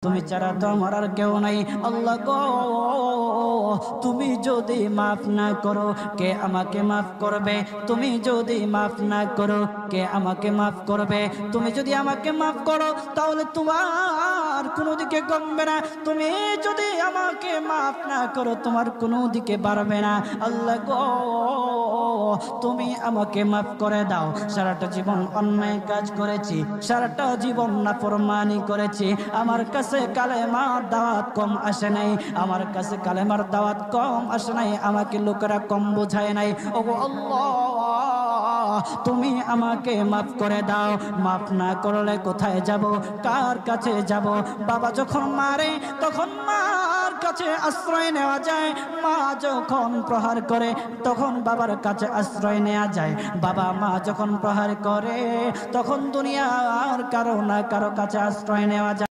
তুমি ছাড়া তো আমার আর কেউ নাই। আল্লাহ গো, তুমি যদি মাফ না করো কে আমাকে মাফ করবে? তুমি যদি মাফ না করো কে আমাকে মাফ করবে? তুমি যদি আমাকে মাফ করো তাহলে তোমার কোনো দিকে কমবে না, তুমি যদি আমাকে মাফ না করো তোমার কোনো দিকে বাড়বে না। আল্লাহ গো, তুমি আমাকে মাফ করে দাও। সারাটা জীবন অন্যায় কাজ করেছি, সারাটা জীবন নাফরমানি করেছি, আমার কাছে কালেমার দাওয়াত কম আসে নাই, আমার কাছে কালেমার দাওয়াত কম আসে নাই, আমাকে লোকেরা কম বোঝায় নাই। ওগো আল্লাহ, তুমি আমাকে মাফ করে দাও। মাফ না করলে কোথায় যাব, কার কাছে যাব? বাবা যখন মারে তখন মার কাছে আশ্রয় নেওয়া যায়, মা যখন প্রহার করে তখন বাবার কাছে আশ্রয় নেওয়া যায়, বাবা মা যখন প্রহার করে তখন দুনিয়ার কারো না কারো কাছে আশ্রয় নেওয়া যায়।